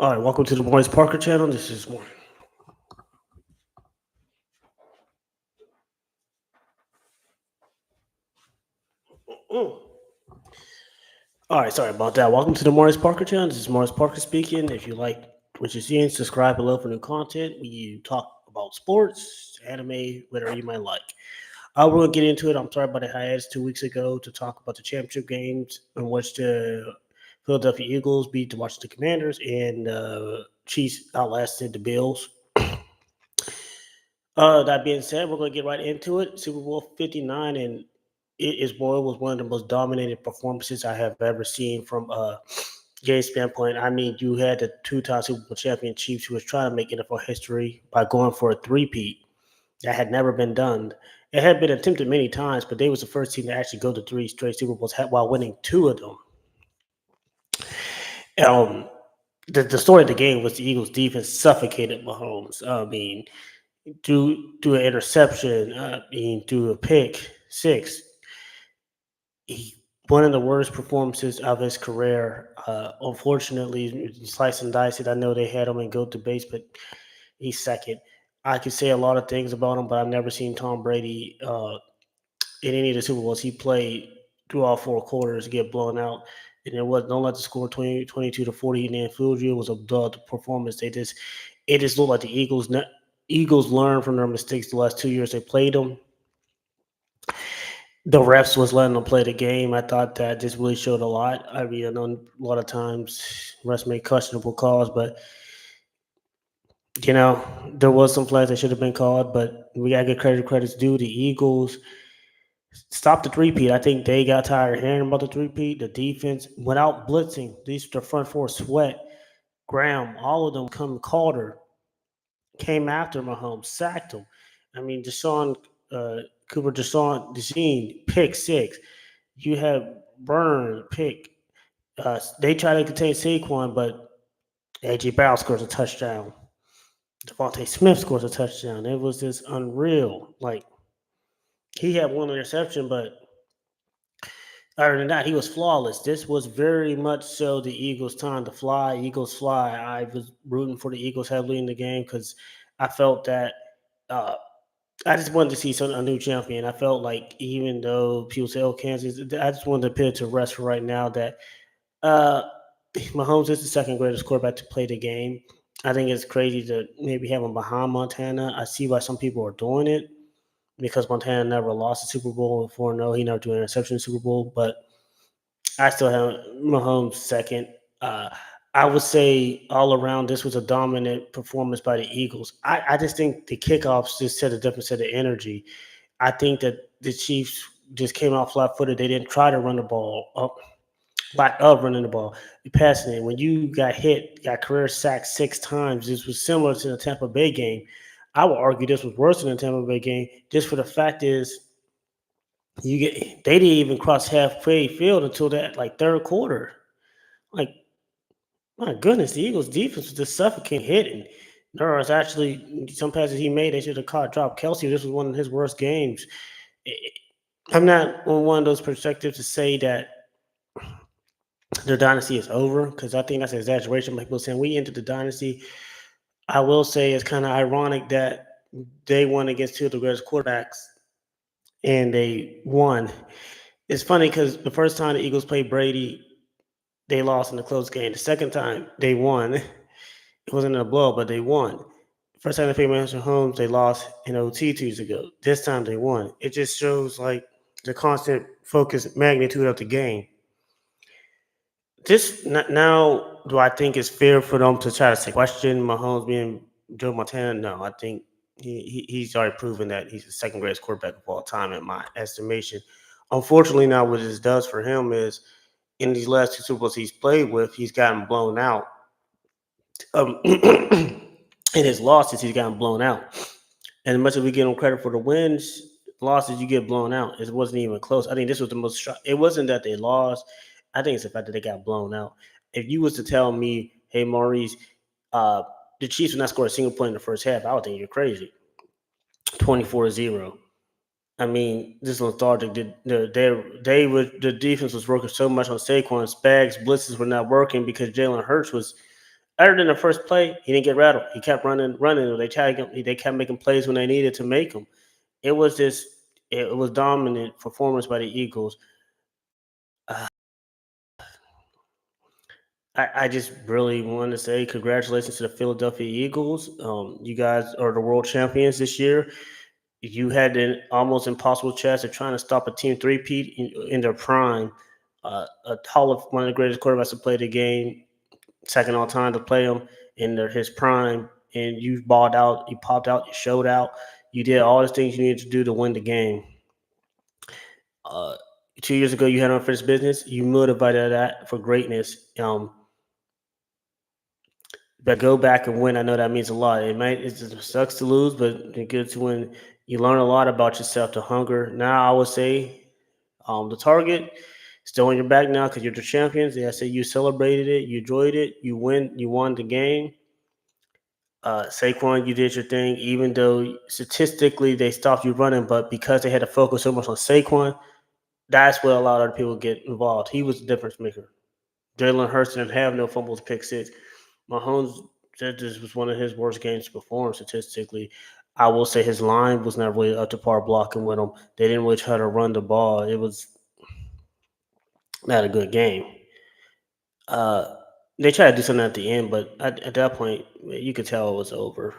All right, welcome to the Maurice Parker channel. This is Maurice. All right, sorry about that. Welcome to the Maurice Parker channel. This is Maurice Parker speaking. If you like what you're seeing, subscribe below for new content. We talk about sports, anime, whatever you might like. We're going to get into it. I'm sorry about the hiatus 2 weeks ago to talk about the championship games in which the Philadelphia Eagles beat the Washington Commanders and Chiefs outlasted the Bills. That being said, we're going to get right into it. Super Bowl 59, and was one of the most dominated performances I have ever seen from a game standpoint. I mean, you had the two-time Super Bowl champion Chiefs who was trying to make NFL history by going for a three-peat that had never been done. It had been attempted many times, but they was the first team to actually go to three straight Super Bowls while winning two of them. Um, the story of the game was the Eagles' defense suffocated Mahomes. I mean, through an interception, through a pick six. One of the worst performances of his career. Unfortunately, slice and dice it. I know they had him in go to base, but he's second. I could say a lot of things about him, but I've never seen Tom Brady in any of the Super Bowls he played through all four quarters get blown out. And it was don't let the score 22 to 40 and then fooled you. It was a dud performance. It just looked like the Eagles learned from their mistakes the last 2 years they played them. The refs was letting them play the game. I thought that just really showed a lot. I mean, I know a lot of times refs make questionable calls, but there was some flags that should have been called. But we gotta get credit's due. The Eagles stopped the three-peat. I think they got tired of hearing about the three-peat. The defense without blitzing. The front four Sweat, Graham, all of them came after Mahomes, sacked him. I mean, Deshaun, pick six. You have Burn, pick. They try to contain Saquon, but A.J. Brown scores a touchdown. Devontae Smith scores a touchdown. It was just unreal. Like, he had one interception, but other than that, he was flawless. This was very much so the Eagles' time to fly. Eagles fly. I was rooting for the Eagles heavily in the game because I felt that uh, I just wanted to see a new champion. I felt like even though people say, "Oh, Kansas," I just wanted to put it to rest for right now that uh, Mahomes is the second greatest quarterback to play the game. I think it's crazy to maybe have him behind Montana. I see why some people are doing it because Montana never lost a Super Bowl before. No, he never threw an interception in the Super Bowl, but I still have Mahomes second. Uh, I would say all around this was a dominant performance by the Eagles. I just think the kickoffs just set a different set of energy. I think that the Chiefs just came out flat footed. They didn't try to run the ball up, lack of running the ball, passing it. When you got hit, got career sacked 6 times, this was similar to the Tampa Bay game. I would argue this was worse than the Tampa Bay game, just for the fact is they didn't even cross halfway field until that like third quarter. Like, my goodness, the Eagles defense was just suffocating hitting. Norris actually some passes he made, they should have caught drop Kelsey. This was one of his worst games. I'm not on one of those perspectives to say that their dynasty is over because I think that's an exaggeration. People saying we entered the dynasty. I will say it's kind of ironic that they won against two of the greatest quarterbacks and they won. It's funny because the first time the Eagles played Brady, they lost in a close game. The second time they won. It wasn't a blow, but they won. First time they played Master Holmes, they lost in OT 2 years ago. This time they won. It just shows like the constant focus magnitude of the game. This now, do I think it's fair for them to try to say question Mahomes being Joe Montana? No, I think he's already proven that he's the second greatest quarterback of all time in my estimation. Unfortunately, now what this does for him is in these last two Super Bowls he's played with, he's gotten blown out. In his losses, he's gotten blown out. And as much as we give him credit for the wins, losses you get blown out. It wasn't even close. I think this was the most. It wasn't that they lost. I think it's the fact that they got blown out. If you was to tell me, "Hey, Maurice, uh, the Chiefs would not score a single point in the first half," I would think you're crazy. 24-0. I mean, this lethargic. The defense was working so much on Saquon. Spags blitzes were not working because Jalen Hurts was other than the first play, he didn't get rattled. He kept running, running. They kept making plays when they needed to make them. It was just, it was dominant performance by the Eagles. Uh, I just really want to say congratulations to the Philadelphia Eagles. You guys are the world champions this year. You had an almost impossible chance of trying to stop a team three-peat in their prime. One of the greatest quarterbacks to play the game, second all time to play him in his prime, and you balled out, you popped out, you showed out, you did all the things you needed to do to win the game. Uh, 2 years ago, you had unfinished business. You motivated that for greatness. But go back and win. I know that means a lot. It just sucks to lose, but it's good to win. You learn a lot about yourself, the hunger. Now, I would say the target still on your back now because you're the champions. Yeah, I say you celebrated it, you enjoyed it, you won the game. Saquon, you did your thing, even though statistically they stopped you running, but because they had to focus so much on Saquon, that's what allowed other people to get involved. He was the difference maker. Jalen Hurts didn't have no fumbles, pick six. Mahomes said this was one of his worst games to perform statistically. I will say his line was not really up to par blocking with him. They didn't really try to run the ball. It was not a good game. Uh, they tried to do something at the end, but at that point, you could tell it was over.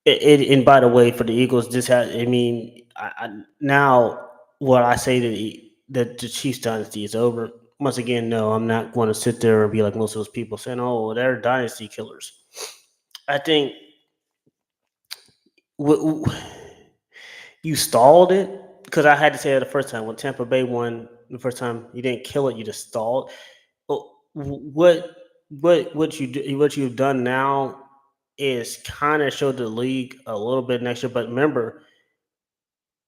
And by the way, for the Eagles, this has. I mean, now what I say that the Chiefs dynasty is over. Once again, no, I'm not going to sit there and be like most of those people saying, "Oh, they're dynasty killers." I think w- w- you stalled it because I had to say it the first time when Tampa Bay won the first time. You didn't kill it; you just stalled. But what you've done now is kind of show the league a little bit next year. But remember,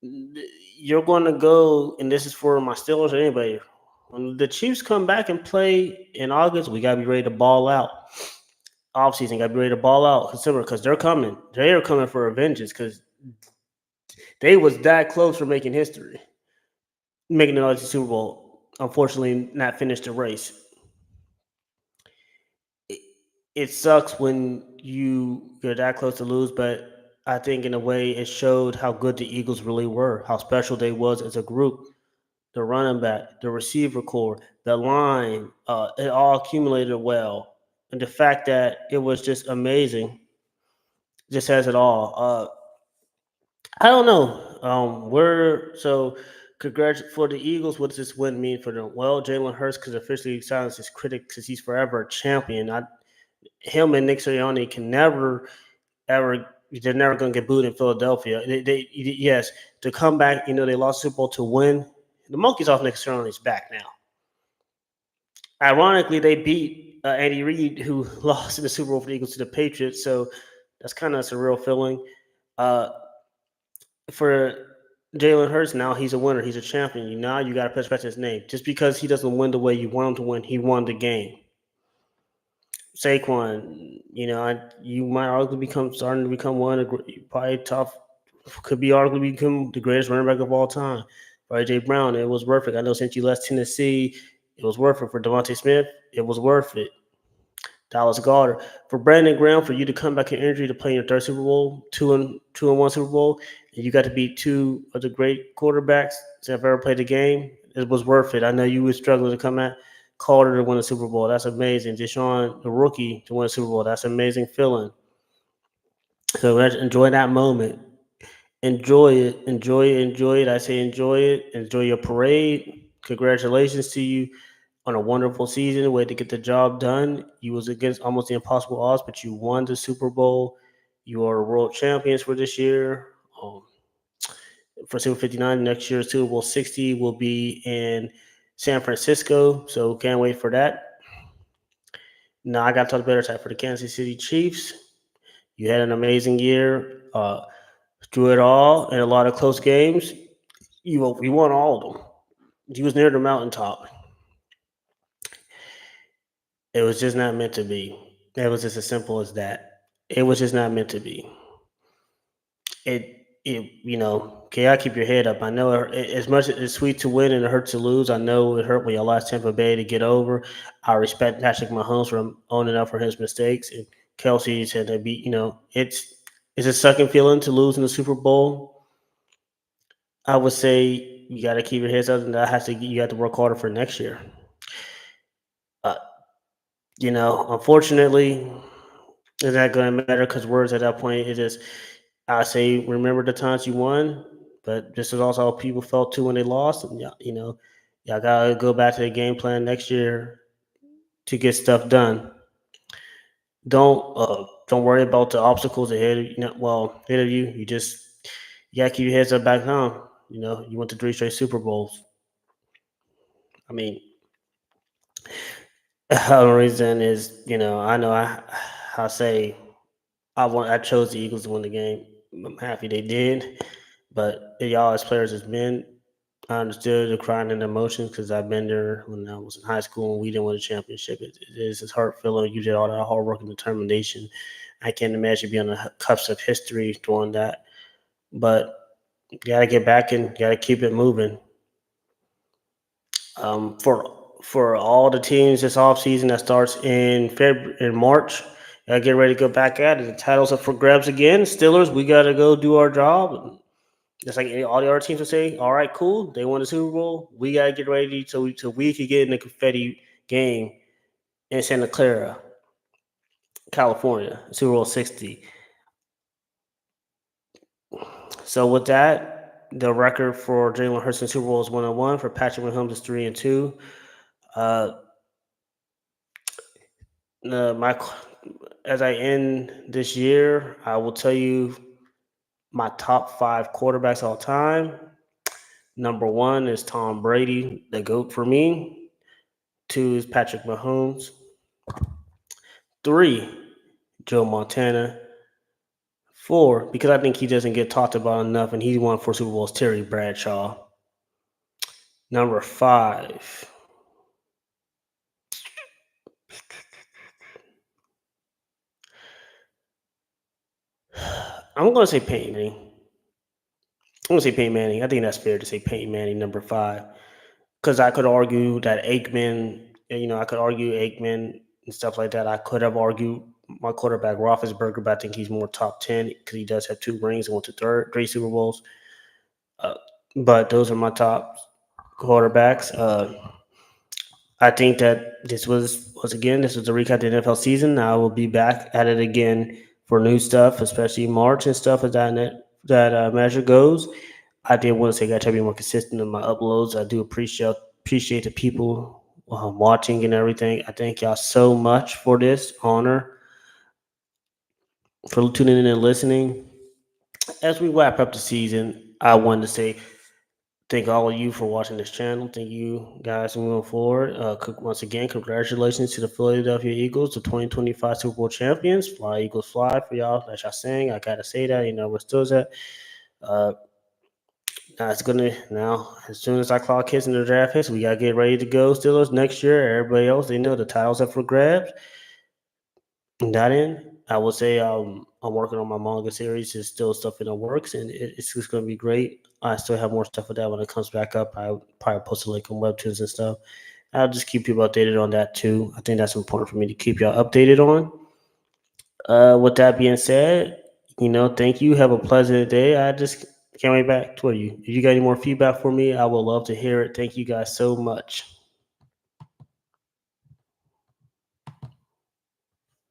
you're going to go, and this is for my Steelers or anybody. When the Chiefs come back and play in August, we got to be ready to ball out. Off season, got to be ready to ball out. Consider because they're coming. They are coming for a vengeance because they was that close for making history, making it to the Super Bowl. Unfortunately, not finished the race. It, it sucks when you're that close to lose, but I think in a way it showed how good the Eagles really were, how special they was as a group. The running back, the receiver core, the line, it all accumulated well. And the fact that it was just amazing just has it all. I don't know. We're so congrats for the Eagles. What does this win mean for them? Well, Jalen Hurts could officially silence his critic because he's forever a champion. Him and Nick Sirianni can never ever. They're never going to get booed in Philadelphia. Yes, to come back. They lost Super Bowl to win. The monkey's off Nick Sirianni's back now. Ironically, they beat Andy Reid, who lost in the Super Bowl for the Eagles to the Patriots. So that's kind of a surreal feeling. Uh, for Jalen Hurts, now he's a winner. He's a champion. Now you got to put respect to his name. Just because he doesn't win the way you want him to win, he won the game. Saquon, you might arguably starting to become one of probably tough. Could be arguably become the greatest running back of all time. For AJ Brown, it was worth it. I know since you left Tennessee, it was worth it. For Devontae Smith, it was worth it. Dallas Goddard. For Brandon Graham, for you to come back in injury to play in your third Super Bowl, two and one Super Bowl, and you got to beat two of the great quarterbacks that have ever played the game, it was worth it. I know you were struggling to come at Carter to win a Super Bowl. That's amazing. Deshaun, the rookie, to win a Super Bowl. That's an amazing feeling. So let's enjoy that moment. Enjoy it. Enjoy it. Enjoy it. I say enjoy it. Enjoy your parade. Congratulations to you on a wonderful season, way to get the job done. You was against almost the impossible odds, but you won the Super Bowl. You are world champions for this year. For Super 59, next year's Super Bowl 60 will be in San Francisco, so can't wait for that. Now I got to talk the better side for the Kansas City Chiefs. You had an amazing year, through it all, and a lot of close games. We won all of them. You was near the mountaintop. It was just not meant to be. It was just as simple as that. It was just not meant to be. okay, I keep your head up. I know as much as it's sweet to win and it hurts to lose. I know it hurt when you lost Tampa Bay to get over. I respect Patrick Mahomes for owning up for his mistakes, and Kelsey said to be. It's a sucking feeling to lose in the Super Bowl. I would say you got to keep your heads up, and you have to work harder for next year. Uh, Unfortunately, it's not going to matter because words at that point it is. I say remember the times you won, but this is also how people felt too when they lost. And y'all gotta go back to the game plan next year to get stuff done. Don't worry about the obstacles ahead. Ahead of you. You gotta keep your heads up back home. You went to 3 straight Super Bowls. I mean, the reason is I know I say I chose the Eagles to win the game. I'm happy they did, but y'all as players as men, I understood the crying and emotions because I've been there when I was in high school and we didn't win a championship. It is this hurt feeling. You did all that hard work and determination. I can't imagine being on the cups of history doing that. But you got to get back and got to keep it moving. For all the teams this offseason that starts in March, gotta get ready to go back at it. The title's up for grabs again. Steelers, we gotta go do our job. Just like all the other teams will say, all right, cool. They won the Super Bowl. We gotta get ready so we could get in the confetti game in Santa Clara, California, Super Bowl 60. So with that, the record for Jalen Hurts in Super Bowl is 1-1. For Patrick Mahomes is 3-2. Uh, my as I end this year, I will tell you my top 5 quarterbacks all time. Number 1 is Tom Brady, the GOAT for me. 2 is Patrick Mahomes. 3, Joe Montana. 4, because I think he doesn't get talked about enough, and he won 4 Super Bowls, Terry Bradshaw. Number 5. I'm going to say Peyton Manning. I'm going to say Peyton Manning. I think that's fair to say Peyton Manning, number 5. Because I could argue that Aikman, I could argue Aikman and stuff like that. I could have argued my quarterback Roethlisberger, but I think he's more top 10 because he does have 2 rings and went to 3 Super Bowls. But those are my top quarterbacks. I think that this was a recap of the NFL season. I will be back at it again for new stuff, especially March and stuff as that measure goes. I did want to say I got to be more consistent in my uploads. I do appreciate the people watching and everything. I thank y'all so much for this honor, for tuning in and listening. As we wrap up the season, I wanted to say thank all of you for watching this channel. Thank you guys for moving forward. Once again, congratulations to the Philadelphia Eagles, the 2025 Super Bowl champions. Fly Eagles fly for y'all. That's y'all saying. I gotta say that. We're still at. Now it's gonna as soon as I clock hits in the draft hits, we gotta get ready to go. Steelers next year. Everybody else, they know the title's up for grabs. And that end, I will say I'm working on my manga series. There's still stuff in the works, and it's just gonna be great. I still have more stuff for that when it comes back up. I'll probably post a link on webtoons and stuff. I'll just keep people updated on that too. I think that's important for me to keep y'all updated on. With that being said, thank you. Have a pleasant day. I just can't wait back to you. If you got any more feedback for me, I would love to hear it. Thank you guys so much.